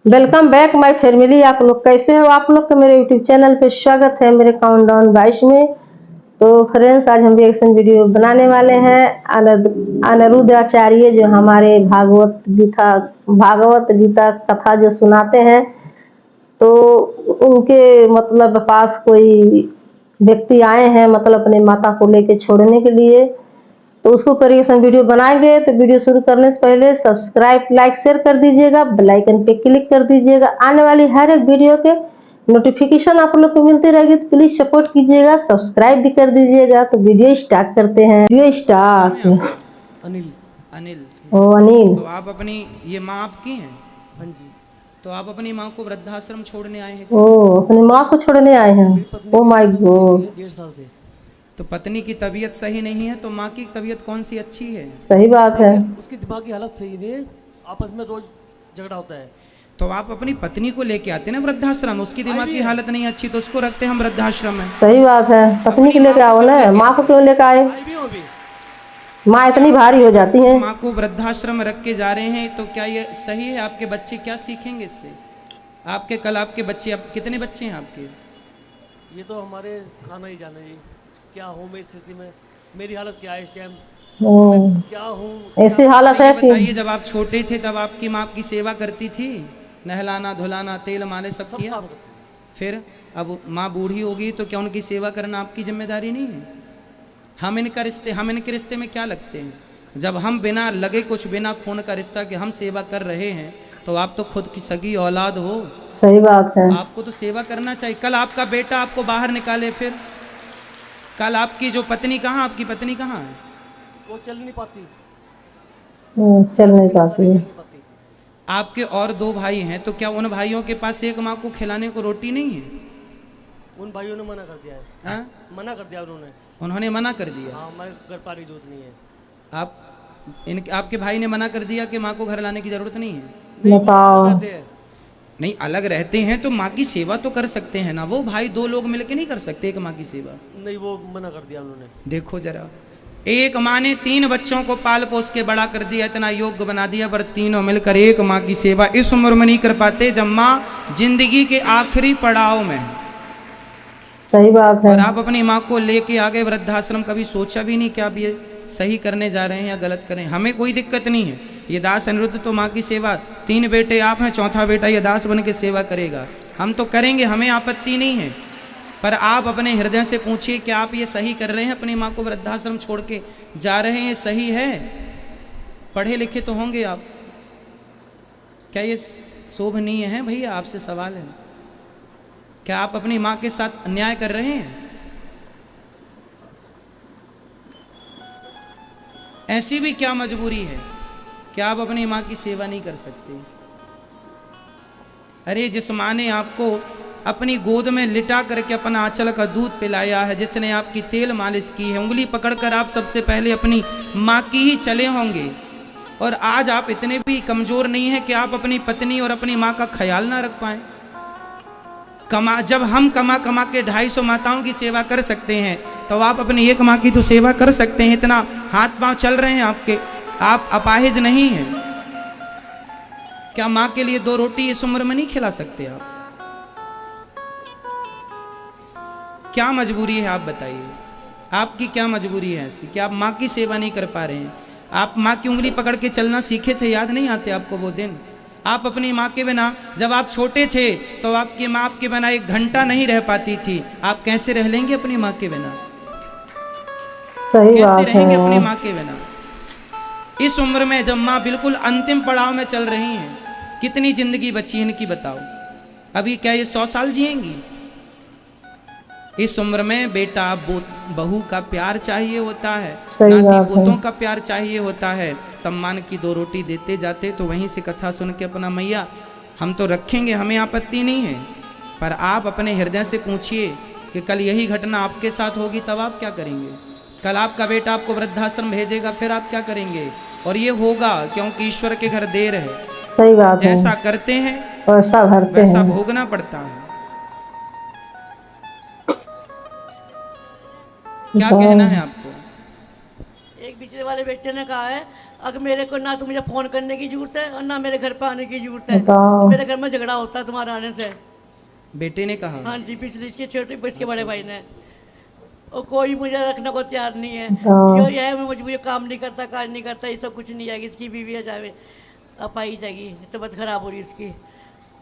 Welcome back my family. आप लोग कैसे हो? आप लोग का मेरे यूट्यूब चैनल पे स्वागत है मेरे काउंटडाउन 22 में। तो फ्रेंड्स, आज हम रिएक्शन वीडियो बनाने वाले हैं अनिरुद्ध आचार्य, जो हमारे भागवत गीता कथा जो सुनाते हैं। तो उनके मतलब पास कोई व्यक्ति आए हैं, मतलब अपने माता को लेके छोड़ने के लिए। तो उसको ऊपर रिएक्शन वीडियो बनाएंगे। तो वीडियो शुरू करने से पहले सब्सक्राइब, लाइक, शेयर कर दीजिएगा, बेल आइकन पे क्लिक कर दीजिएगा। आने वाली हर एक वीडियो के नोटिफिकेशन आप लोग को मिलती रहेगी, तो प्लीज सपोर्ट कीजिएगा, सब्सक्राइब भी कर दीजिएगा। तो वीडियो स्टार्ट करते हैं। Video start. अनिल। अनिल। ओ अनिल। तो आप अपनी ये माँ आपकी हैं? हाँ जी। तो आप अपनी माँ को वृद्धाश्रम छोड़ने आए हैं ओ, क्या? अपनी माँ को छोड़ने आए हैं। मेरी पत्नी ओ की माय तबीयत सही नहीं गॉड। है 1.5 साल से। तो पत्नी की तबीयत सही नहीं है, तो माँ की तबीयत कौन सी अच्छी है? सही बात है। देखिए, उसकी दिमागी हालत सही नहीं है। आपस में रोज झगड़ा होता है। तो आप अपनी पत्नी को लेके आते ना वृद्धाश्रम। उसकी दिमाग की हालत नहीं अच्छी तो उसको रखते हम वृद्धाश्रम में। सही बात है। पत्नी अपनी को माँ लेके को आओ क्यों ना, लेके माँ को आए? क्यों लेके आए? आई भी हूँ अभी। माँ क्या इतनी आप भारी हो जाती है। माँ को वृद्धाश्रम रख के जा रहे हैं, तो क्या ये सही है? आपके बच्चे क्या सीखेंगे इससे? आपके कल आपके बच्चे, अब कितने बच्चे हैं आपके? ये तो हमारे खाना ही जाने जी। क्या हूँ मैं इस स्थिति में, मेरी हालत क्या है इस टाइम, ओ, क्या हूँ। ऐसी क्या हालत ये है कि बताइए, जब आप छोटे थे तब आपकी माँ आपकी सेवा करती थी? नहलाना धुलाना, तेल मालिश सब सब किया? काम करते हैं। फिर अब माँ बूढ़ी होगी तो क्या उनकी सेवा करना आपकी जिम्मेदारी नहीं है? हम इनके रिश्ते में क्या लगते हैं? जब हम बिना लगे कुछ, बिना खून का रिश्ता कि हम सेवा कर रहे हैं, तो आप तो खुद की सगी औलाद हो। सही बात है। आपको तो सेवा करना चाहिए। कल आपका बेटा आपको बाहर निकाले, फिर कल आपकी जो पत्नी कहाँ, आपकी पत्नी कहाँ है? वो चल नहीं पाती। चल शादी नहीं बिना शादी पाती चल है। नहीं पाती। आपके और दो भाई हैं, तो क्या उन भाइयों के पास एक माँ को खिलाने को रोटी नहीं है? उन भाइयों ने मना कर दिया है। हाँ? मना कर दिया उन्होंने। उन्होंने मना कर दिया। हाँ, हमारे घर पारी जरूरत नहीं है। आपके भाई ने मना कर दिया कि माँ को घर लाने की जरूरत नहीं है? नहीं, वो बताओ। अलग रहते हैं। नहीं, अलग रहते हैं तो माँ की सेवा तो कर सकते हैं ना। वो भाई दो लोग मिलके नहीं कर सकते एक माँ की सेवा? नहीं, वो मना कर दिया उन्होंने। देखो जरा, एक माँ ने 3 बच्चों को पाल पोस के बड़ा कर दिया, इतना योग्य बना दिया, पर तीनों मिलकर एक माँ की सेवा इस उम्र में नहीं कर पाते जब माँ जिंदगी के आखिरी पड़ाव में। सही बात है। और आप अपनी माँ को लेके आ गए वृद्धाश्रम। कभी सोचा भी नहीं कि आप ये सही करने जा रहे हैं या गलत करें? हमें कोई दिक्कत नहीं है। ये दास अनिरुद्ध तो माँ की सेवा, 3 बेटे आप हैं, चौथा बेटा ये दास बन के सेवा करेगा। हम तो करेंगे, हमें आपत्ति नहीं है। पर आप अपने हृदय से पूछिए कि आप ये सही कर रहे हैं? अपनी माँ को वृद्धाश्रम छोड़ के जा रहे हैं, ये सही है? पढ़े लिखे तो होंगे आप। क्या ये शोभनीय है? भैया आपसे सवाल है, क्या आप अपनी माँ के साथ अन्याय कर रहे हैं? ऐसी भी क्या मजबूरी है कि आप अपनी माँ की सेवा नहीं कर सकते? अरे, जिस माँ ने आपको अपनी गोद में लिटा करके अपना आंचल का दूध पिलाया है, जिसने आपकी तेल मालिश की है, उंगली पकड़कर आप सबसे पहले अपनी माँ की ही चले होंगे, और आज आप इतने भी कमजोर नहीं हैं कि आप अपनी पत्नी और अपनी माँ का ख्याल ना रख पाए। जब हम कमा कमा के 250 माताओं की सेवा कर सकते हैं, तो आप अपनी एक माँ की तो सेवा कर सकते हैं। इतना हाथ पांव चल रहे हैं आपके, आप अपाहिज नहीं हैं। क्या माँ के लिए 2 रोटी इस उम्र में नहीं खिला सकते आप? क्या मजबूरी है आप बताइए? आपकी क्या मजबूरी है ऐसी कि आप माँ की सेवा नहीं कर पा रहे हैं? आप माँ की उंगली पकड़ के चलना सीखे थे, याद नहीं आते आपको वो दिन? आप अपनी माँ के बिना, जब आप छोटे थे तो आपकी माँ आपके बिना 1 घंटा नहीं रह पाती थी। आप कैसे रह लेंगे अपनी माँ के बिना? सही कैसे बात रहेंगे अपनी है। माँ के बिना? इस उम्र में जब माँ बिल्कुल अंतिम पड़ाव में चल रही हैं, कितनी जिंदगी बची है इनकी बताओ? अभी क्या ये 100 साल जिएंगी? इस उम्र में बेटा बहू का प्यार चाहिए होता है, सही नाती बात है। पोतों का प्यार चाहिए होता है। सम्मान की 2 रोटी देते जाते तो वहीं से कथा सुन के अपना मैया हम तो रखेंगे, हमें आपत्ति नहीं है। पर आप अपने हृदय से पूछिए कि कल यही घटना आपके साथ होगी, तब आप क्या करेंगे? कल आपका बेटा आपको वृद्धाश्रम भेजेगा, फिर आप क्या करेंगे? और ये होगा क्योंकि ईश्वर के घर देर है। सही बात है। जैसा करते हैं पैसा भरते वैसा हैं। भोगना पड़ता है। क्या कहना है आपको? एक पिछले वाले बेटे ने कहा है, अगर मेरे को ना तो मुझे फ़ोन करने की ज़रूरत है और ना मेरे घर पे आने की ज़रूरत है। बताओ। मेरे घर में झगड़ा होता है तुम्हारे आने से। बेटे ने कहा। हाँ जी, पिछले इसके छोटे इसके बड़े भाई ने। और कोई मुझे रखने को तैयार नहीं है। हाँ। यो ये है मुझे काम नहीं करता, काज नहीं करता, ये सब कुछ नहीं आएगी। इसकी बीवी आ जावे अब आई जाएगी, तबीयत खराब हो रही उसकी।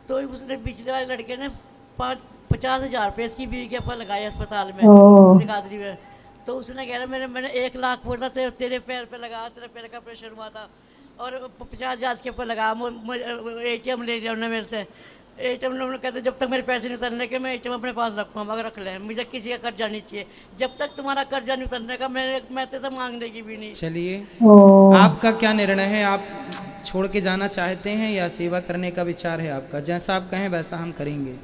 तो उसने पिछले वाले लड़के ने 50,000 रुपये इसकी बीवी के ऊपर लगाए अस्पताल में, ओह। जगाधरी में। तो उसने कह रहा मैंने 1 लाख बोला तेरे पैर पे लगा, तेरे पैर का ऑपरेशन हुआ था और 50,000 के ऊपर लगा। ATM ले लिया उन्होंने मेरे से। ATM उन्होंने कहते जब तक मेरे पैसे नहीं उतरने के मैं ATM अपने पास रखूँगा, मगर रख लें, मुझे किसी का कर्जा नहीं चाहिए। जब तक तुम्हारा कर्जा नहीं उतरने का मैं तेरे से मांगने की भी नहीं। चलिए, ओह। आपका क्या निर्णय है? आप छोड़ के जाना चाहते हैं या सेवा करने का विचार है आपका? जैसा आप कहें वैसा हम करेंगे।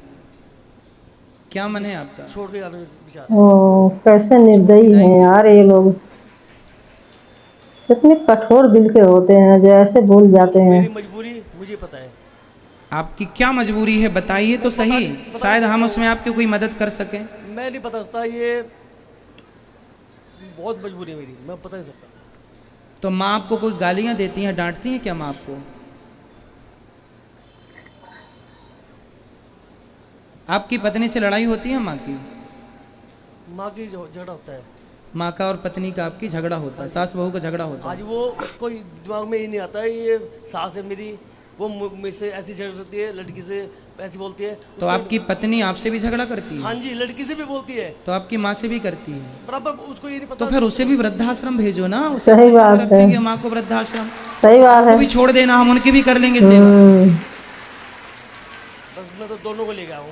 क्या मन है आपका? छोड़ के आने विचार। ओह, कैसे निर्दयी हैं यार ये लोग, कितने कठोर दिल के होते हैं जो ऐसे भूल जाते हैं। मेरी मजबूरी मुझे पता है। आपकी क्या मजबूरी है बताइए तो सही, शायद हम उसमें आपकी कोई मदद कर सकें। मैं नहीं बता सकता, ये बहुत मजबूरी है मेरी, मैं बता नहीं सकता। तो माँ आपको कोई गालियां देती हैं, डांटती हैं क्या माँ आपको? आपकी पत्नी से लड़ाई होती है माँ की? माँ की झगड़ा होता है। माँ का और पत्नी का आपकी झगड़ा होता है, सास बहू का झगड़ा होता आज है। वो उसको दिमाग में ये नहीं आता है, ये सास है मेरी, वो मुझसे ऐसी झगड़ती है, लड़की से ऐसी बोलती है। तो आपकी पत्नी आपसे भी झगड़ा करती हाँ है? जी, लड़की से भी बोलती है, तो आपकी माँ से भी करती है? बराबर। उसको ये नहीं पता। तो फिर उसे भी वृद्धाश्रम भेजो ना। उसे सही कैसे बात है। रखेंगे माँ को वृद्धाश्रम? सही बात वो है। भी छोड़ देना, हम उनकी भी कर लेंगे सेवा। बस मैं तो दोनों को ले गया हूँ।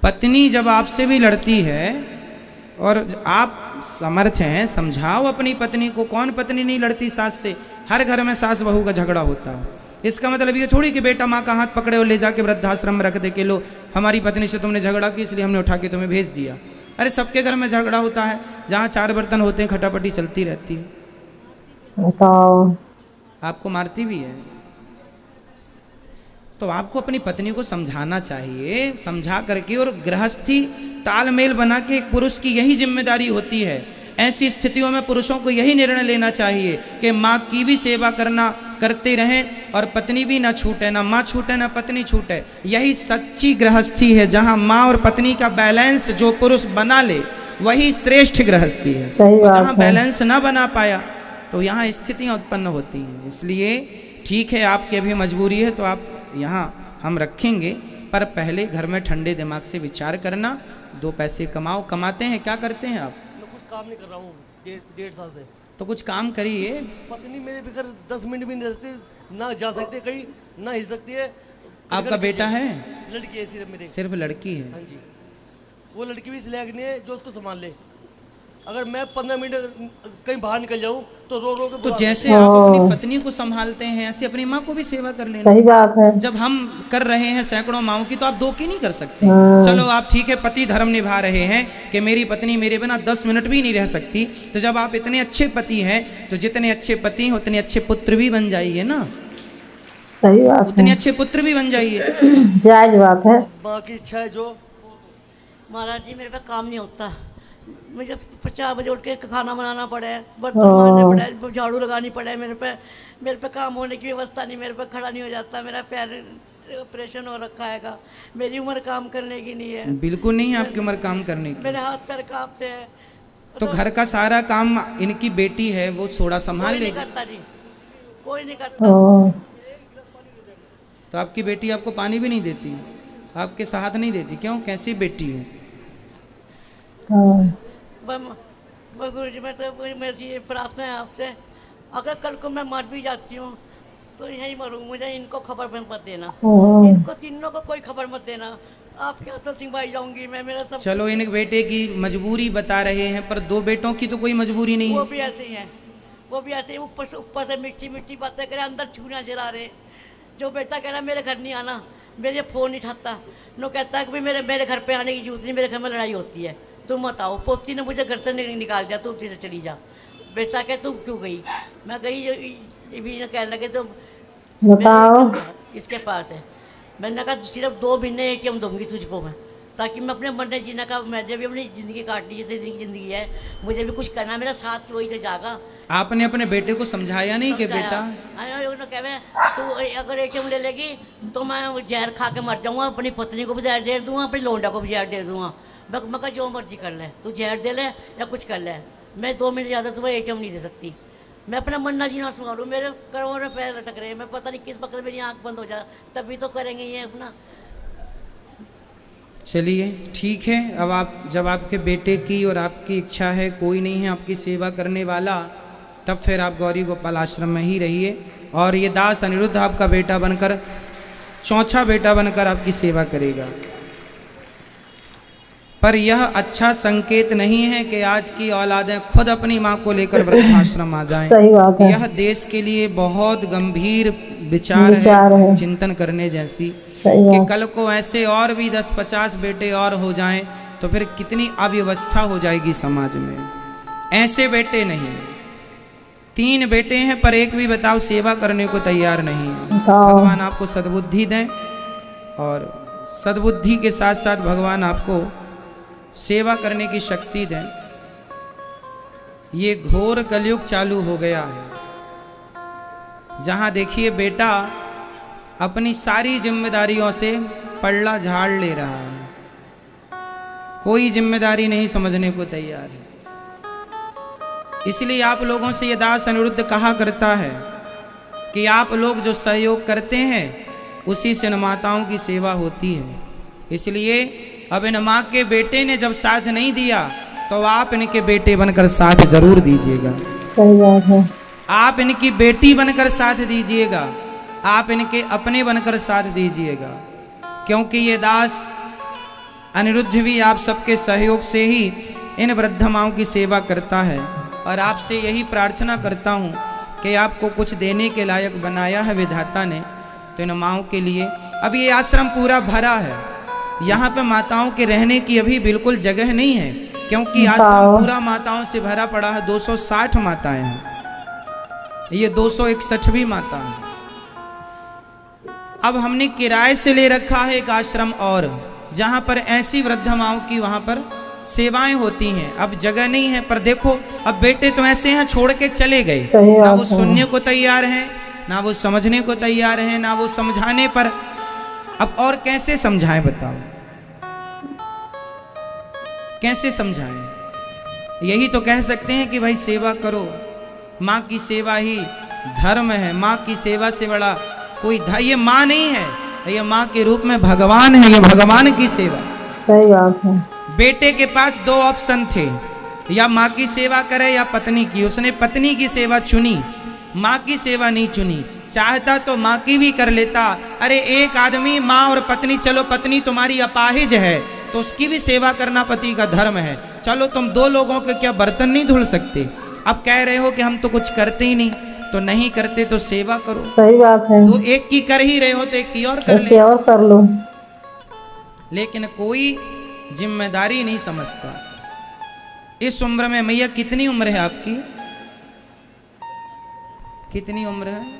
पत्नी जब आपसे भी लड़ती है और आप समर्थ हैं, समझाओ अपनी पत्नी को। कौन पत्नी नहीं लड़ती सास से? हर घर में सास बहू का झगड़ा होता है। इसका मतलब ये थोड़ी कि बेटा माँ का हाथ पकड़े और ले जाके वृद्धाश्रम में रख दे के लो हमारी पत्नी से तुमने झगड़ा की इसलिए हमने उठा के तुम्हें भेज दिया। अरे सबके घर में झगड़ा होता है, जहाँ 4 बर्तन होते हैं खटापटी चलती रहती है। बताओ। आपको मारती भी है। तो आपको अपनी पत्नी को समझाना चाहिए, समझा करके। और गृहस्थी तालमेल बना के एक पुरुष की यही जिम्मेदारी होती है। ऐसी स्थितियों में पुरुषों को यही निर्णय लेना चाहिए कि माँ की भी सेवा करते रहें और पत्नी भी ना छूटे, ना माँ छूटे ना पत्नी छूटे। यही सच्ची गृहस्थी है, जहाँ माँ और पत्नी का बैलेंस जो पुरुष बना ले वही श्रेष्ठ गृहस्थी है। सही और बात जहाँ है। बैलेंस ना बना पाया तो यहाँ स्थितियाँ उत्पन्न होती हैं। इसलिए ठीक है, आपकी अभी मजबूरी है तो आप यहाँ हम रखेंगे, पर पहले घर में ठंडे दिमाग से विचार करना। 2 पैसे कमाओ। कमाते हैं, क्या करते हैं आप? मैं कुछ काम नहीं कर रहा हूँ 1.5 साल से। तो कुछ काम करिए। पत्नी मेरे बगैर 10 मिनट भी नहीं रह सकती, ना जा सकती है कहीं, ना हिल सकती है। आपका बेटा है? लड़की है सिर्फ मेरी। सिर्फ लड़की है? हाँ जी, वो लड़की भी इस लायक नहीं है जो उसको संभाल ले। अगर मैं 15 मिनट कहीं बाहर निकल जाऊं तो रो रो के तो बुला जैसे आप अपनी पत्नी को संभालते हैं ऐसे अपनी माँ को भी सेवा कर लेना। सही बात है। जब हम कर रहे हैं सैकड़ों माओं की, तो आप 2 की नहीं कर सकते। चलो आप ठीक है पति धर्म निभा रहे हैं कि मेरी पत्नी मेरे बिना 10 मिनट भी नहीं रह सकती। तो जब आप इतने अच्छे पति हैं तो जितने अच्छे पति हैं उतने अच्छे पुत्र भी बन जाइए ना। सही बात उतने है। अच्छे पुत्र भी बन जाइए। जायज बात है। माँ की इच्छा है जो। महाराज जी मेरे पे काम नहीं होता। मुझे 4 बजे उठ के खाना बनाना पड़े, बर्तन मांजने पड़े, झाड़ू लगानी पड़े। मेरे पे काम होने की व्यवस्था नहीं, मेरे पे खड़ा नहीं हो जाता। मेरा पैर ऑपरेशन हो रखा है। मेरी उम्र काम करने की नहीं है। बिल्कुल नहीं है आपकी उम्र काम करने की। मेरे हाथ पैर कांपते हैं। तो घर का सारा काम इनकी बेटी है, वो थोड़ा संभाल कोई नहीं लेगी। करता जी, कोई नहीं करता। तो आपकी बेटी आपको पानी भी नहीं देती, आपके साथ नहीं देती, क्यों? कैसी बेटी है? गुरु जी मैं तो मेरी ये प्रार्थना है आपसे, अगर कल को मैं मर भी जाती हूँ तो यहीं मरूँ, मुझे इनको खबर मत देना। इनको तीनों को कोई खबर मत देना। आपके हाथों सिंहवाई जाऊंगी मैं। मेरा सब चलो इन बेटे की मजबूरी बता रहे हैं, पर 2 बेटों की तो कोई मजबूरी नहीं वो है। भी ऐसे ही हैं, वो भी ऐसे ही ऊपर से मीठी मीठी बातें करें, अंदर छूना चला रहे। जो बेटा कह रहा मेरे घर नहीं आना, मेरे फ़ोन नहीं उठाता, नो कहता है कि भाई मेरे घर पे आने की जरूरत नहीं, मेरे घर में लड़ाई होती है, तुम बताओ। पोती ने मुझे घर से निकाल दिया, तू से चली जा। बेटा कह तू क्यों गई? मैं गई, भी कहने लगे तो बताओ। इसके पास है। मैंने कहा सिर्फ 2 महीने ATM दूंगी तुझको मैं, ताकि मैं अपने मन जीने का, मुझे भी अपनी ज़िंदगी काटनी है, जितनी ज़िंदगी है मुझे भी कुछ करना, मेरा साथ वही से जागा। आपने अपने बेटे को समझाया नहीं कि बेटा कहे तू अगर ATM ले लेगी तो मैं जहर खा के मर जाऊँगा, अपनी पत्नी को भी जहर दे दूँगा, अपनी लोंडा को भी जहर दे दूँगा। मैं कहा जो मर्जी कर ले, तू जहर दे ले या कुछ कर ले, मैं 2 मिनट ज़्यादा तुम्हें ATM नहीं दे सकती। मैं अपना मन जीना सुना लूँ, मेरे करोड़ में पैर लटक रहे हैं, मैं पता नहीं किस वक्त मेरी आँख बंद हो जाए, तभी तो करेंगे ये अपना। चलिए ठीक है, अब आप जब आपके बेटे की और आपकी इच्छा है, कोई नहीं है आपकी सेवा करने वाला, तब फिर आप गौरी गोपाल आश्रम में ही रहिए। और ये दास अनिरुद्ध आपका बेटा बनकर, चौथा बेटा बनकर आपकी सेवा करेगा। पर यह अच्छा संकेत नहीं है कि आज की औलादें खुद अपनी माँ को लेकर वृद्धाश्रम आ जाएं। सही बात है। यह देश के लिए बहुत गंभीर विचार है, चिंतन करने जैसी, सही कि बात। कल को ऐसे और भी 10-50 बेटे और हो जाएं तो फिर कितनी अव्यवस्था हो जाएगी समाज में। ऐसे बेटे नहीं, 3 बेटे हैं पर एक भी बताओ सेवा करने को तैयार नहीं है। भगवान आपको सद्बुद्धि दें और सद्बुद्धि के साथ साथ भगवान आपको सेवा करने की शक्ति दें। ये घोर कलयुग चालू हो गया है, जहां देखिए बेटा अपनी सारी जिम्मेदारियों से पल्ला झाड़ ले रहा है, कोई जिम्मेदारी नहीं समझने को तैयार है। इसलिए आप लोगों से ये दास अनिरुद्ध कहा करता है कि आप लोग जो सहयोग करते हैं उसी से इन माताओं की सेवा होती है। इसलिए अब इन माँ के बेटे ने जब साथ नहीं दिया तो आप इनके बेटे बनकर साथ जरूर दीजिएगा। सही बात है। आप इनकी बेटी बनकर साथ दीजिएगा, आप इनके अपने बनकर साथ दीजिएगा, क्योंकि ये दास अनिरुद्ध भी आप सबके सहयोग से ही इन वृद्ध माओं की सेवा करता है। और आपसे यही प्रार्थना करता हूँ कि आपको कुछ देने के लायक बनाया है विधाता ने, तो इन माओं के लिए अब ये आश्रम पूरा भरा है। यहाँ पे माताओं के रहने की अभी बिल्कुल जगह नहीं है, क्योंकि आश्रम पूरा माताओं से भरा पड़ा है। 260 माताएं हैं, ये 261वीं माता है। अब हमने किराए से ले रखा है एक आश्रम और, जहाँ पर ऐसी वृद्ध माओं की वहाँ पर सेवाएं होती हैं। अब जगह नहीं है, पर देखो अब बेटे तो ऐसे हैं छोड़ के चले गए, ना वो सुनने को तैयार हैं, ना वो समझने को तैयार हैं, ना वो समझाने पर। अब और कैसे समझाएं बताओ, कैसे समझाएं? यही तो कह सकते हैं कि भाई सेवा करो, माँ की सेवा ही धर्म है, माँ की सेवा से बड़ा कोई ये माँ नहीं है, ये माँ के रूप में भगवान है, ये भगवान की सेवा। सही बात है। बेटे के पास 2 ऑप्शन थे, या माँ की सेवा करे या पत्नी की। उसने पत्नी की सेवा चुनी, माँ की सेवा नहीं चुनी। चाहता तो माँ की भी कर लेता। अरे एक आदमी, माँ और पत्नी, चलो पत्नी तुम्हारी अपाहिज है तो उसकी भी सेवा करना पति का धर्म है। चलो तुम 2 लोगों के क्या बर्तन नहीं धुल सकते? अब कह रहे हो कि हम तो कुछ करते ही नहीं, तो नहीं करते तो सेवा करो। सही बात है। तो एक की कर ही रहे हो तो एक की और कर ले, और कर लो। लेकिन कोई जिम्मेदारी नहीं समझता। इस उम्र में, मैया कितनी उम्र है आपकी? कितनी उम्र है?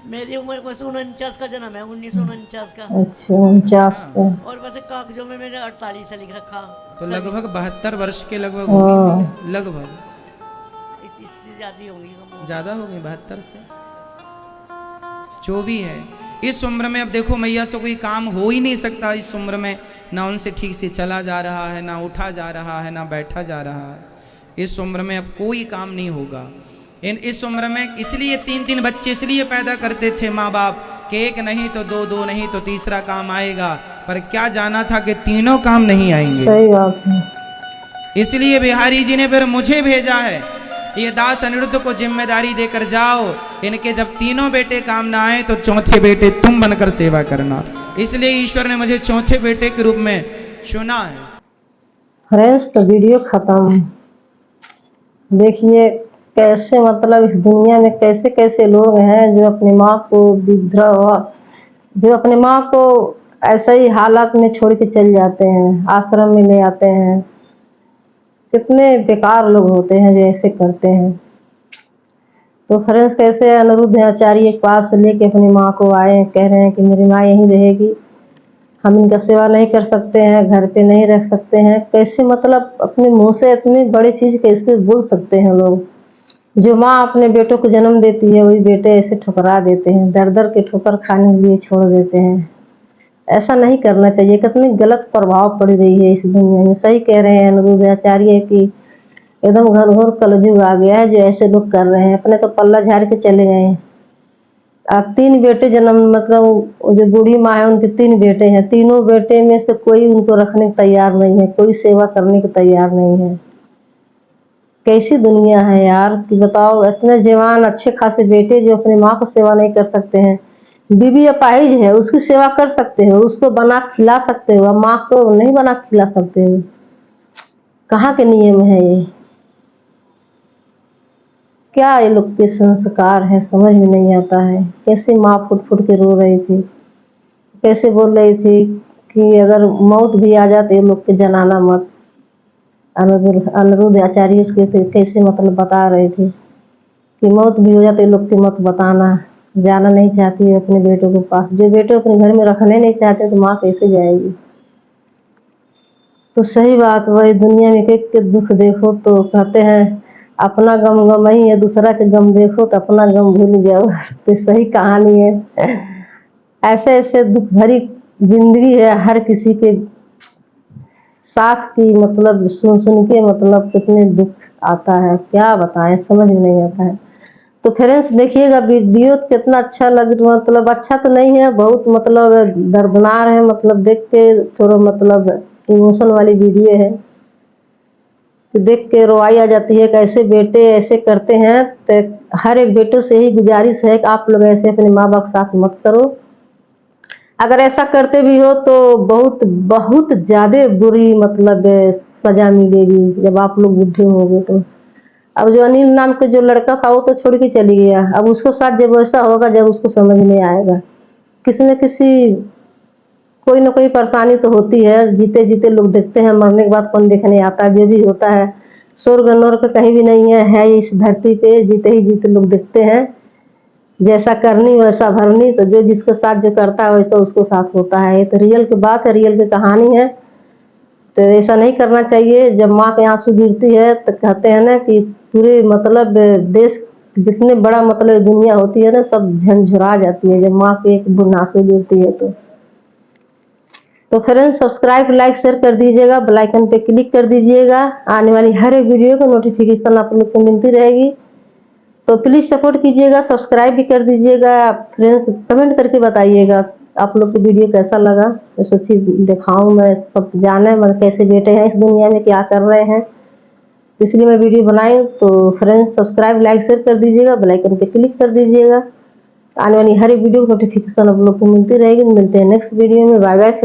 मेरी उम्र वैसे 49 का जन्म है, 1949 का। अच्छा 49 का। और वैसे कागजों में मैंने 48 से लिख रखा। तो लगभग 72 वर्ष के लगभग होगी, लगभग इससे ज्यादा होंगी, ज्यादा होगी 72 से। जो भी है, इस उम्र में अब देखो मैया से कोई काम हो ही नहीं सकता। इस उम्र में ना उनसे ठीक से चला जा रहा है, ना उठा जा रहा है, ना बैठा जा रहा है। इस उम्र में अब कोई काम नहीं होगा। इस उम्र में इसलिए 3-3 बच्चे इसलिए पैदा करते थे माँ बाप कि एक नहीं तो 2 नहीं तो तीसरा काम आएगा, पर क्या जाना था कि तीनों काम नहीं आएंगे। सही बात है। इसलिए बिहारी जी ने फिर मुझे भेजा है, ये दास अनिरुद्ध को जिम्मेदारी देकर जाओ, इनके जब 3 बेटे काम ना आए तो 4थे बेटे तुम बनकर सेवा करना। इसलिए ईश्वर ने मुझे 4थे बेटे के रूप में चुना है। फ्रेंड्स, तो वीडियो खत्म। देखिए कैसे, मतलब इस दुनिया में कैसे कैसे लोग हैं जो अपनी माँ को विधवा, जो अपनी माँ को ऐसे ही हालात में छोड़ के चल जाते हैं, आश्रम में ले आते हैं। कितने बेकार लोग होते हैं जो ऐसे करते हैं। तो फ्रेंड्स, कैसे अनिरुद्ध आचार्य के पास लेके अपनी माँ को आए, कह रहे हैं कि मेरी माँ यहीं रहेगी, हम इनका सेवा नहीं कर सकते हैं, घर पे नहीं रख सकते हैं। कैसे मतलब अपने मुंह से इतनी बड़ी चीज कैसे बोल सकते हैं लोग। जो माँ अपने बेटों को जन्म देती है वही बेटे ऐसे ठुकरा देते हैं, दर दर के ठोकर खाने के लिए छोड़ देते हैं। ऐसा नहीं करना चाहिए। कितनी गलत प्रभाव पड़ रही है इस दुनिया में। सही कह रहे हैं अनिरुद्ध आचार्य कि एकदम घनघोर कलयुग आ गया है जो ऐसे लोग कर रहे हैं। अपने तो पल्ला झाड़ के चले गए हैं। अब 3 बेटे जन्म मतलब जो बूढ़ी माँ है उनके 3 बेटे हैं। तीनों बेटे में से कोई उनको रखने को तैयार नहीं है, कोई सेवा करने को तैयार नहीं है। कैसी दुनिया है यार कि बताओ, इतने जवान अच्छे खासे बेटे जो अपनी माँ को सेवा नहीं कर सकते हैं। बीबी अपाहिज है उसकी सेवा कर सकते हो, उसको बना खिला सकते हो, माँ को नहीं बना खिला सकते हो। कहाँ के नियम है ये? क्या ये लोग के संस्कार है समझ में नहीं आता है। कैसे माँ फुट फुट के रो रही थी, कैसे बोल रही थी कि अगर मौत भी आ जाती है लोग के जनाना मत। अनिरुद्ध आचार्य इसके कैसे मतलब बता रहे थे कि मौत भी हो जाती लोग की मत बताना। जाना नहीं चाहती है अपने बेटों के पास। जो बेटे अपने घर में रखने नहीं चाहते तो माँ कैसे जाएगी। तो सही बात, वही दुनिया में के दुख देखो तो कहते हैं अपना गम गम ही है, दूसरा के गम देखो तो अपना गम भूल जाओ। तो सही कहानी है। ऐसे ऐसे दुख भरी जिंदगी है हर किसी के साथ की, मतलब सुन सुन के मतलब कितने दुख आता है, क्या बताएं समझ में नहीं आता है। तो फ्रेंड्स देखिएगा वीडियो कितना अच्छा लग रहा, मतलब अच्छा तो नहीं है, बहुत मतलब दर्दनाक है, मतलब देख के थोड़ा मतलब इमोशन वाली वीडियो है कि देख के रोवाई आ जाती है। कैसे बेटे ऐसे करते हैं। तो हर एक बेटों से ही गुजारिश है कि आप लोग ऐसे अपने माँ बाप के साथ मत करो। अगर ऐसा करते भी हो तो बहुत बहुत ज्यादा बुरी मतलब सजा मिलेगी जब आप लोग बुढ़े होंगे तो। अब जो अनिल नाम का जो लड़का था वो तो छोड़ के चली गया। अब उसको साथ जब ऐसा होगा जब उसको समझ में आएगा। किसी न किसी कोई ना कोई परेशानी तो होती है। जीते जीते लोग देखते हैं, मरने के बाद कौन देखने आता है। जो भी होता है स्वर्ग नर्क कहीं भी नहीं है इस धरती पे। जीते ही जीते लोग देखते हैं। जैसा करनी वैसा भरनी। तो जो जिसके साथ जो करता है वैसा उसको साथ होता है। ये तो रियल की बात है, रियल की कहानी है। तो ऐसा नहीं करना चाहिए। जब माँ के आंसू गिरती है तो कहते हैं ना कि पूरे मतलब देश जितने बड़ा मतलब दुनिया होती है ना सब झंझुरा जाती है जब माँ के एक बूंद आंसू गिरती है। तो फ्रेंड्स सब्सक्राइब लाइक शेयर कर दीजिएगा, बेल आइकन पे क्लिक कर दीजिएगा। आने वाली हर एक वीडियो को नोटिफिकेशन आप लोग को मिलती रहेगी। तो प्लीज सपोर्ट कीजिएगा, सब्सक्राइब भी कर दीजिएगा। फ्रेंड्स कमेंट करके बताइएगा आप लोग को वीडियो कैसा लगा। तो सोची दिखाऊं मैं, सब जाने मतलब कैसे बेटे हैं इस दुनिया में, क्या कर रहे हैं, इसलिए मैं वीडियो बनाई। तो फ्रेंड्स सब्सक्राइब लाइक शेयर कर दीजिएगा, बेल आइकन पे क्लिक कर दीजिएगा। आने वाली हर एक वीडियो नोटिफिकेशन आप लोग को मिलती रहेगी। मिलते हैं नेक्स्ट वीडियो में। Bye bye.